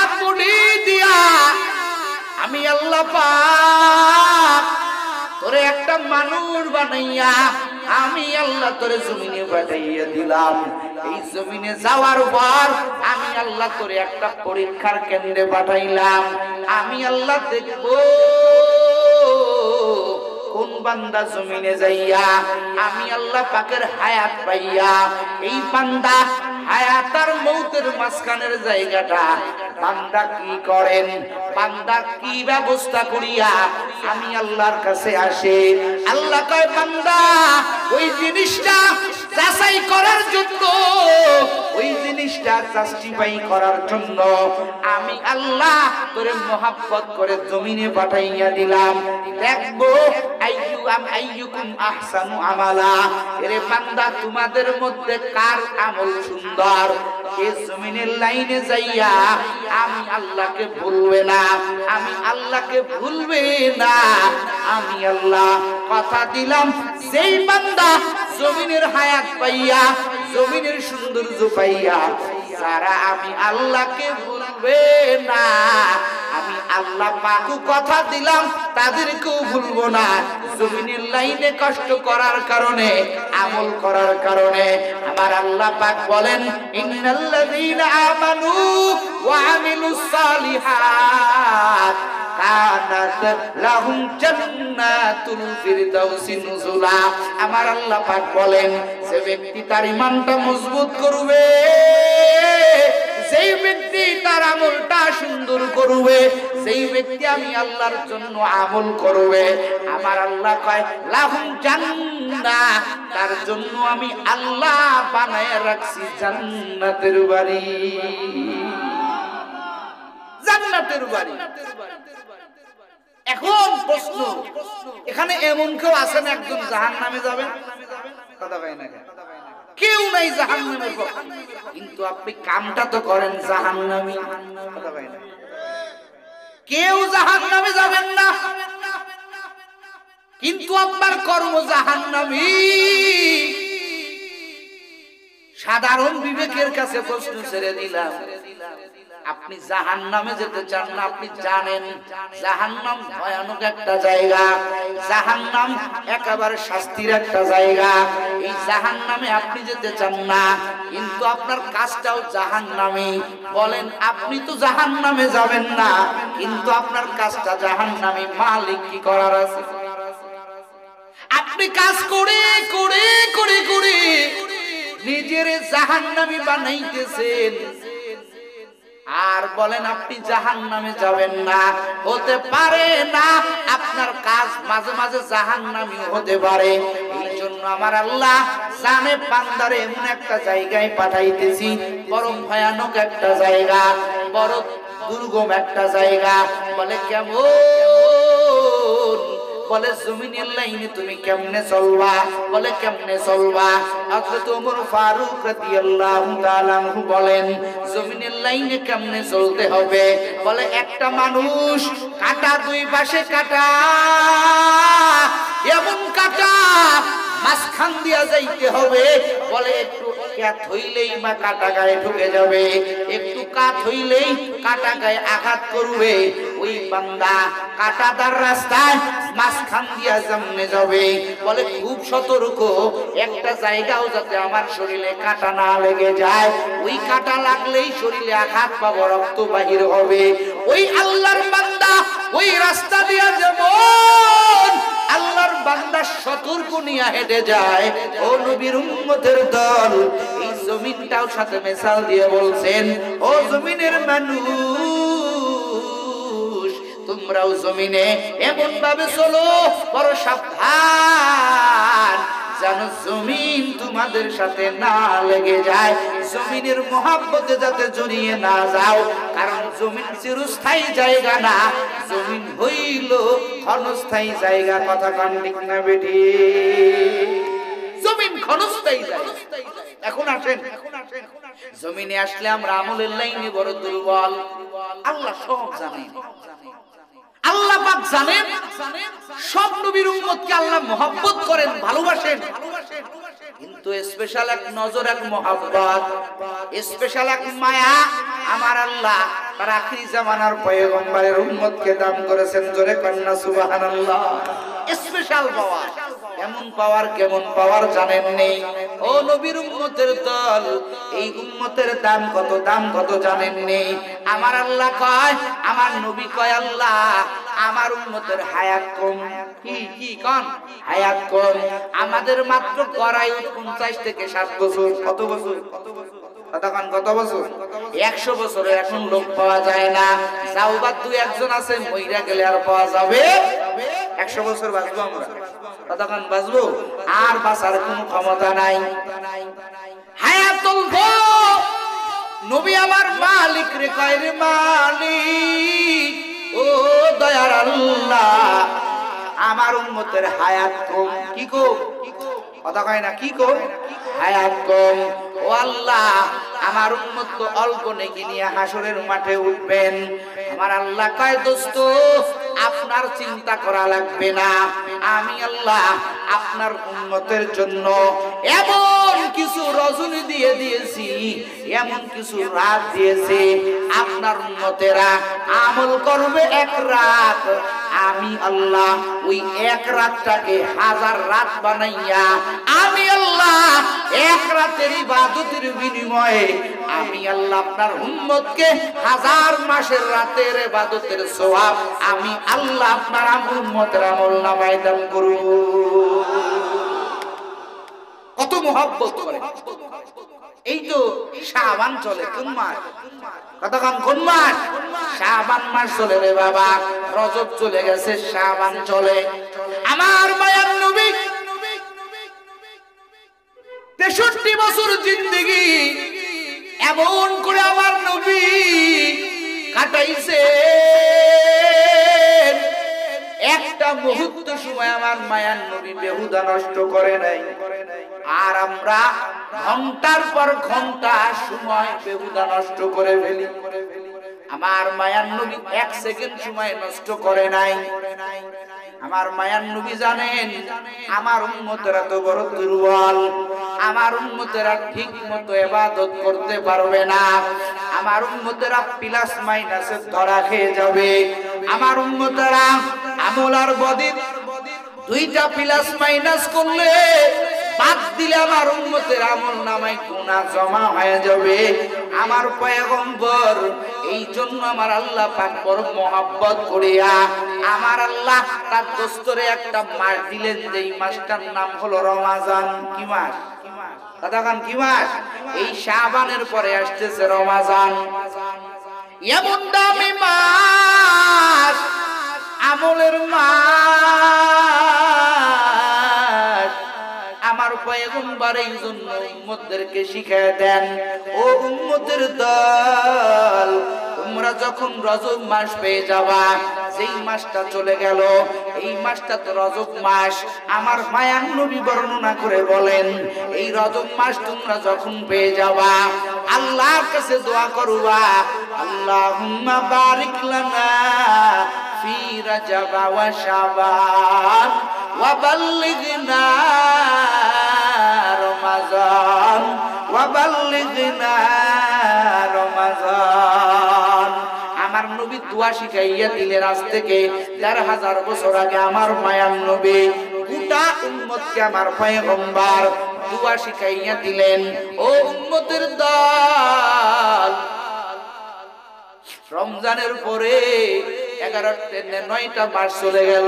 হাত মুঠি দিয়া আমি আল্লাহ পাক তোরে একটা মানুষ বানাইয়া আমি আল্লাহ তোরে জমিনে পাঠাইয়া দিলাম। এই জমিনে যাওয়ার পর আমি আল্লাহ তোরে একটা পরীক্ষার কেন্দ্রে পাঠাইলাম। আমি আল্লাহ দেখব কোন বান্দা জমিনে যাইয়া আমি আল্লাহ পাকের হায়াত পাইয়া এই বান্দা হায়াত আর মৌতের মাঝখানের জায়গাটা বান্দা কি করেন, বান্দা কি ব্যবস্থা করিয়া আমি আল্লাহর কাছে আসে। আল্লাহ কয় বান্দা ওই জিনিসটা যাচাই করার জন্য, ওই জিনিসটা জাস্টিফাই করার জন্য আমি আল্লাহ তোরে মহব্বত করে জমিনে পাঠাইয়া দিলাম। দেখবো আইয়ুকুম আহসানু আমালা, এরে বান্দা তোমাদের মধ্যে কার আমল সুন্দর। এই জমিনের লাইনে যাইয়া আমি আল্লাহকে ভুলবে না, আমি আল্লাহকে ভুলবে না। আমি আল্লাহ কথা দিলাম যেই বান্দা জমিনের হায়াত পাইয়া জমিনের সৌন্দর্য পাইয়া যারা আমি আল্লাহকে ভুলবে না, আমি আল্লাহ পাকও কথা দিলাম তাদেরকেও ভুলবো না। জমিনের লাইনে কষ্ট করার কারণে, আমল করার কারণে আমার আল্লাহ পাক বলেন ইন্নাল্লাযীনা আমানু ওয়া আমিলুস সালিহাত কানাত লাহুম জান্নাতুল ফিরদাউসি নুজুলা। আমার আল্লাহ পাক বলেন যে ব্যক্তি তার ঈমানটা মজবুত করবে, যেই ব্যক্তি তার আমলটা সুন্দর করবে, সেই ব্যক্তি আমি আল্লাহর জন্য আমল করবে, আমার আল্লাহ কয় লাহুম জান্নাত, তার জন্য আমি আল্লাহ বানায় রাখছি জান্নাতের বাড়ি, জান্নাতের বাড়ি। এখন প্রশ্ন, এখানে এমন কেউ আছেন একজন জাহান্নামে যাবেন? কথা কয় না, কেউ নাই জাহান্নামের পক্ষে, কিন্তু আপনি কামটা তো করেন জাহান্নামী। কথা কয় না, কেউ জাহান্নামে যাবেন না, কিন্তু আপনার কর্ম জাহান্নামী। সাধারণ বিবেকের কাছে প্রশ্ন ছেড়ে দিলাম, আপনি জাহান্নামে যেতে চান না? আপনি জানেন জাহান্নাম ভয়ানক একটা জায়গা, জাহান্নাম একেবারে শাস্তির একটা জায়গা। এই জাহান্নামে আপনি যেতে চান না, কিন্তু আপনার কাজটাও জাহান্নামী। বলেন আপনি তো জাহান্নামে যাবেন না, কিন্তু আপনার কাজটা জাহান্নামী। মালিক কি করার আছে? আপনি কাজ করে করে করে করে নিজের জাহান্নামী বানাইতেছেন, আর বলেন আপনি জাহান্নামে যাবেন না। হতে পারে না, আপনার কাজ মাঝে মাঝে জাহান্নামী হতে পারে। এই জন্য আমার আল্লাহ জানে বান্দারে এমন একটা জায়গায় পাঠাইতেছি, বড় ভয়ানক একটা জায়গা, বড় দুর্গম একটা জায়গা। বলে কেমন? বলে জমিনের লাইনে তুমি কেমনে চলবা? বলে কেমনে চলবা? হযরত ওমর ফারুক রাদিয়াল্লাহু তাআলা আনহু বলেন জমিনের লাইনে কেমনে চলতে হবে? বলে একটা মানুষ কাটা, দুই পাশে কাটা, এমন কাটা মাঝখান দিয়া যাইতে হবে। বলে একটু কাত হইলেই মা কাটা গায়ে ঢুকে যাবে, একটু কাত হইলেই কাটা গায়ে আঘাত করবে। ওই বান্দা কাটাদার রাস্তায় মাঝখান দিয়া সামনে যাবে। বলে খুব সতর্ক, একটা জায়গাও যাতে আমার শরীরে কাটা না লেগে যায়। ওই কাটা লাগলেই শরীরে আঘাত পাবো, রক্ত বাহির হবে। ওই আল্লাহর বান্দা ওই রাস্তা দিয়া যেমন আল্লাহর বান্দা সতর্ক নিয়ে হেঁটে যায়, ও নবীর উম্মতের দল, এই জমিনটাও সাথে মেসাল দিয়ে বলছেন, ও জমিনের মানুষ, তোমরাও জমিনে এমন ভাবে চলো, বড় সাবধান, যেন জমিন তোমাদের সাথে না লেগে যায়, জমিনের মহাব্বতে যাতে জড়িয়ে না যাও। কারণ জমিন চিরস্থায়ী জায়গা না, জমিন হইল ক্ষণস্থায়ী জায়গা। কথা কান ঠিক না বেটি? জমিন ক্ষণস্থায়ী জায়গা। এখন আসেন, জমিনে আসলে আমরা আমলের লাইনে বড় দুর্বল। আল্লাহ সব জানেন, আল্লাহ পাক জানেন সব নবীর উম্মতকে আল্লাহ মহব্বত করেন, ভালোবাসেন। কিন্তু স্পেশাল এক নজর, এক মোহাব্বত, স্পেশাল এক মায়া আমার আল্লাহ তার আখিরি জামানার পয়গম্বরের উম্মতকে দান করেছেন। জোরে কন্যা সুবহানাল্লাহ। স্পেশাল পাওয়ার, কেমন পাওয়ার, কেমন পাওয়ার জানেন নেই? ও নবীর উম্মতের দল, এই উম্মতের দাম কত, দাম কত জানেন নেই? আমার আল্লাহ কয়, আমার নবী কয়, আল্লাহ আমার উম্মতের হায়াত কম। কি কোন হায়াত কম? আমাদের মাত্র গড়ায়ু 50 থেকে 60 বছর। কত বছর? কত বছর? 100 বছরের এখন লোক পাওয়া যায় না। যাও বা দুই একজন আছে, মইরা গেলে আর পাওয়া যাবে? 100 বছর বাঁচবো আমরা? কতক্ষণ বাঁচবো? আর বাঁচার কোনো ক্ষমতা নাই। হায়াতুল নবী আমার মালিক রে কয়, রে মালিক ও দয়ার আল্লাহ, আমার উম্মতের হায়াত কম। কি কম? কথা কয় না, কি কম? হায়াত কম। ও আল্লাহ, আমার উম্মত তো অল্প নেকি নিয়ে হাসরের মাঠে উঠবেন। আমার আল্লাহ কয়, দোস্ত আপনার চিন্তা করা লাগবে না, আমি আল্লাহ আপনার উম্মতের জন্য এমন কিছু রজনী দিয়ে দিয়েছি, এমন কিছু রাত দিয়েছি, আপনার উম্মতেরা আমল করবে এক রাত, আমি আল্লাহ ওই এক রাতটাকে 1000 রাত বানাইয়া, আমি আল্লাহ এক রাতের ইবাদতের বিনিময়ে আমি আল্লাহ আপনার উম্মতকে 1000 মাসের রাতের ইবাদতের সওয়াব আমি আল্লাহ আপনার উম্মতের আমলনামায় দান করব। কত মহব্বত করে। এই তো শাবান চলে, কোন মাস? কতক্ষণ? কোন মাস? শাবান মাস চলে রে বাবা। রজব চলে গেছে, শাবান চলে। আমার মায়ার নবী 63 বছর জিন্দেগি এমন করে আমার নবী কাটাইছে, একটা মুহূর্ত সময় আমার মায়ার নবী বেহুদা নষ্ট করে নাই। আর আমরা ঘন্টার পর ঘন্টা সময় বেহুদা নষ্ট করে ফেলি। আমার মায়ার নবী 1 সেকেন্ড সময় নষ্ট করে নাই। আমার মায়ার নবী জানেন, আমার উম্মতেরা তো বড় দুর্বল, আমার উম্মতেরা ঠিক মতো ইবাদত করতে পারবে না, আমার উম্মতেরা প্লাস মাইনাসে ধরা খেয়ে যাবে, আমার উম্মতেরা আমল আর বদির দুইটা প্লাস মাইনাস করলে, বাদ দিলে আমার উম্মতের আমল নামায় গুনাহ জমা হয়ে যাবে। আমার পয়গম্বর এই জন্য আমার আল্লাহ পাক বড় মহব্বত করিয়া আমার আল্লাহ তার দোস্তরে একটা মাস দিলেন, যেই মাসটার নাম হলো রমাজান। কি মাস? কতক্ষণ? কি মাস? এই শাবানের পরে আসতেছে রমাজান। এমন দামি মাস, আমলের মাস। আমার পয়গম্বর এই জন্য উম্মতদেরকে শিখিয়ে দেন, ও উম্মতের দল, তোমরা যখন রজব মাস পেয়ে যাবা, যেই মাসটা চলে গেল, এই মাসটা তো রজব মাস। আমার মায়ার নবী বর্ণনা করে বলেন, এই রজব মাস তোমরা যখন পেয়ে যাবা, আল্লাহর কাছে দোয়া করবা, আল্লাহুম্মা বারিক লানা ফি রাজাব ওয়া শাবান ওয়া বাল্লিগনা রমাজান ওয়া বাল্লিগনা রমাজান। আমার নবী দোয়া শিখাইয়া দিলেন। আজ থেকে ১৩,০০০ বছর আগে আমার মায়ার নবী গোটা উম্মতকে আমার পয়গম্বর দোয়া শিখাইয়া দিলেন, ও উম্মতের দল, রমজানের পরে 9টা মাস চলে গেল,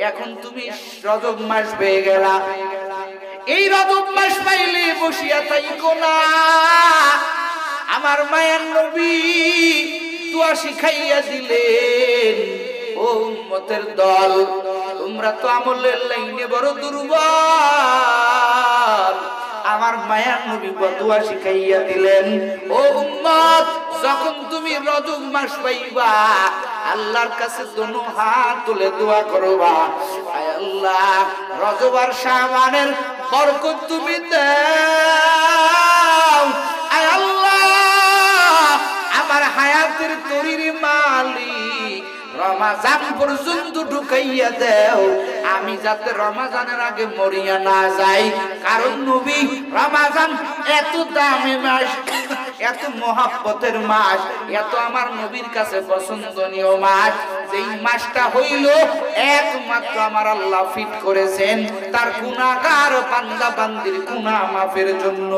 এখন তুমি রজব মাস পেয়ে গেলা। এই রজব মাস পাইলে বসিয়া থাইকো না, আমার মায়ার নবী দোয়া শিখাইয়া দিলেন, ও উম্মতের দল, তোমরা তো আমলের লাইনে বড় দুর্বল। আমার মায়ার নবী দোয়া শিখাইয়া দিলেন, ও উম্মত, যখন তুমি রজব মাস পাইবা, আল্লাহর কাছে দুনো হাত তুলে দোয়া করবা, আয় আল্লাহ রজব আর শাবানের বরকত তুমি দাও, আয় আল্লাহ আমার হায়াতের তরির মালিক রমাজান পর্যন্ত ঢুকাইয়া দেও, আমি যাতে রমজানের আগে মরিয়া না যাই, কারণ নবী রমজান এত দামি মাস, এত মহব্বতের মাস, এত আমার নবীর কাছে পছন্দনীয় মাস, যেই মাসটা হইল একমাত্র আমার আল্লাহ ফিট করেছেন তার গুনাহগার বান্দা বান্দির গুনাহ মাফের জন্য।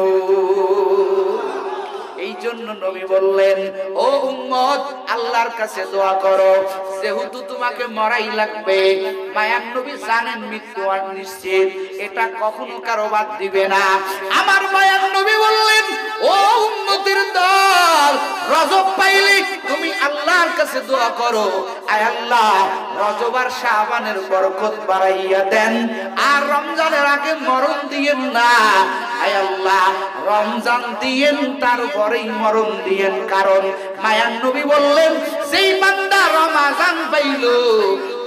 এই জন্য নবী বললেন, ও উম্মত আল্লাহর কাছে দোয়া করো, যেহেতু তোমাকে মরাই লাগবে। মায়ার নবী জানেন মৃত্যু আর নিশ্চিত, এটা কখনো কারো বাদ দিবে না। আমার মায়ার নবী বললেন, ও উম্মতের দল, রজব পাইলে তুমি আল্লাহর কাছে দোয়া করো, আয় আল্লাহ রজব আর শাবানের বরকত বাড়াইয়া দেন, আর রমজানের আগে মরণ দিয়েন না। আয় আল্লাহ রমজান দিয়েন, তারপরেই মরণ দিয়েন। কারণ মায়ার নবী বললেন, সেই বান্দা রমজান পাইল,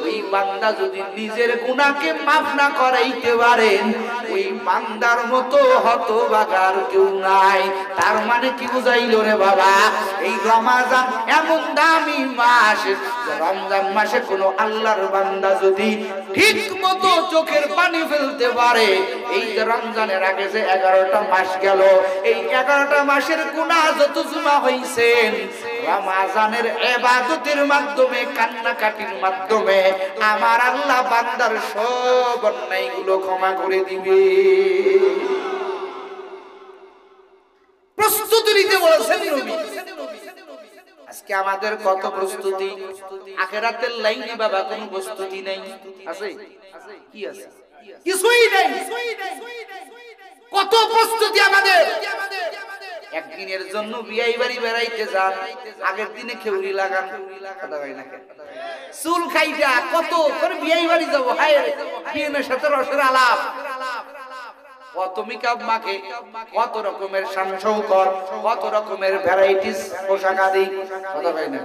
ওই বান্দা যদি নিজের গুনাহকে মাফ না করাইতে পারেন, ওই বান্দার মতো হতভাগার কেউ নাই। তার মানে কি বুঝাইল রে বাবা? এই রমজান এমন দামি মাস, রমজান মাসে কোনো আল্লাহর বান্দা যদি ঠিক মতো চোখের পানি ফেলতে পারে, এই যে রমজানের আগে যে 11টা মাস গেল, এই 11টা মাসের গুনাহ যত জমা হইছেন, রমজানের ইবাদতের মাধ্যমে, কান্নাকাটির মাধ্যমে আমার আল্লাহ বান্দার সব অন্যায়গুলো ক্ষমা করে দিবে। প্রস্তুতি নিতে বলেছেন নবী। আজকে আমাদের কত প্রস্তুতি, আখিরাতের লাইনে বাবা কোনো প্রস্তুতি নেই। আছে কি? আছে কিছুই নেই। কত প্রস্তুতি আমাদের। একদিনের জন্য বিয়াই বাড়ি বেড়াইতে যান, আগের দিনে খেউরি লাগান, কথা হয় না, চুল খাইটা কত করে বিয়াই বাড়ি যাবো, হায় বিয়ের সাথে রসের আলাপ, কত মেকআপ মাখে, কত রকমের শান-শৌকত, কত রকমের ভ্যারাইটিস পোশাক আদি, কথা হয় না।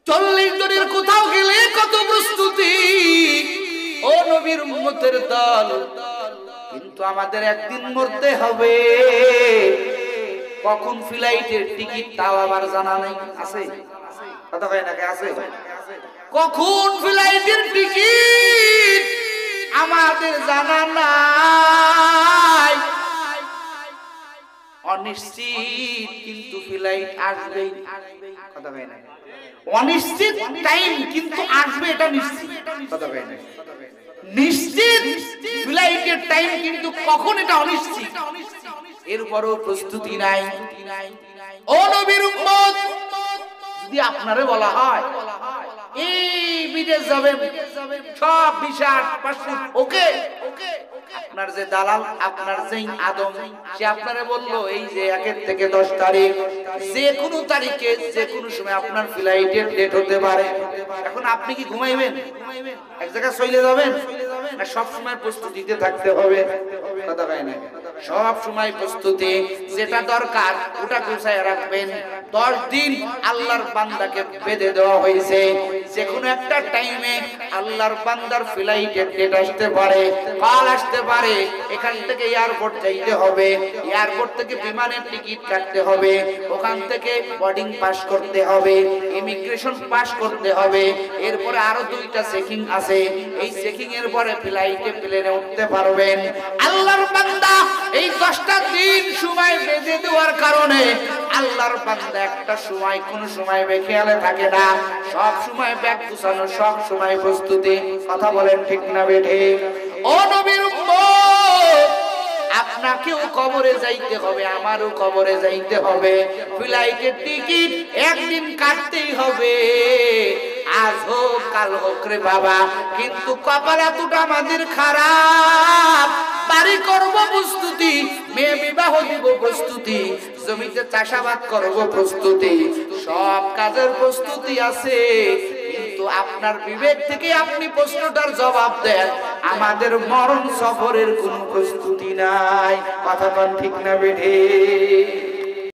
40 জনের কোথাও গেলে কত প্রস্তুতি। ও নবীর উম্মতের দল, কিন্তু আমাদের একদিন মরতে হবে। কখন ফ্লাইটের টিকিট তাও আবার জানা নেই। আছে কথা হয় নাকি? আছে কখন ফ্লাইটের টিকিট আমাদের জানা নাই। অনিশ্চিত, কিন্তু ফ্লাইট আসবেই, কথা হয় না। অনিশ্চিত টাইম, কিন্তু আসবে এটা নিশ্চিত, কথা হয় না। নিশ্চিত ফ্লাইটের টাইম, কিন্তু কখন এটা অনিশ্চিত, এরপরও প্রস্তুতি নাই। ও নবীর উম্মত, যদি আপনারে বলা হয় এই বিদেশ যাবেন, সব ভিসা পাসপোর্ট ওকে, আপনার যে দালাল, আপনার যে আদম, সে আপনারে বললো এই যে 1 থেকে 10 তারিখ, যে কোনো তারিখে যে কোনো সময় আপনার ফ্লাইটের ডেট হতে পারে। এখন আপনি কি ঘুমাইবেন? এক জায়গায় চলে যাবেন? না সব সময় প্রস্তুতিতে থাকতে হবে, কথা হয় না। সব সময় প্রস্তুতি, যেটা দরকার ওটা গুছায় রাখবেন। 10 দিন আল্লাহর বান্দাকে বেঁধে দেওয়া হয়েছে, যে কোনো একটা টাইমে আল্লাহর বান্দার ফ্লাইটের ডেট আসতে পারে, কল আসতে পারে। এখান থেকে এয়ারপোর্ট যাইতে হবে, এয়ারপোর্ট থেকে বিমানের টিকিট কাটতে হবে, ওখান থেকে বোর্ডিং পাস করতে হবে, ইমিগ্রেশন পাস করতে হবে, এরপরে আরো 2টা চেকিং আছে। এই চেকিং এর পরে ফ্লাইটে প্লেনে উঠতে পারবেন। আল্লাহর বান্দা এই 10টা দিন সময় বেঁধে দেওয়ার কারণে আল্লাহর বান্দা একটা সময় কোন সময় বেখেয়ালে থাকে না, সব সময় ব্যাগ গুছানো, সব সময় প্রস্তুতি, কথা বলেন ঠিক না বেঠে? ও নবীর উম্মত, আপনাকেও কবরে যাইতে হবে, আমারও কবরে যাইতে হবে। ফ্লাইটের টিকিট একদিন কাটতেই হবে, আজ হোক কাল হোক রে বাবা। কিন্তু কপাল এতটা আমাদের খারাপ, বাড়ি করব প্রস্তুতি, মেয়ে বিবাহ দিব প্রস্তুতি, জমিতে চাষাবাদ করব প্রস্তুতি, সব কাজের প্রস্তুতি আছে, কিন্তু আপনার বিবেক থেকে আপনি প্রশ্নটার জবাব দেন, আমাদের মরণ সফরের কোনো প্রস্তুতি নাই, কথা বল ঠিক না বেঠে?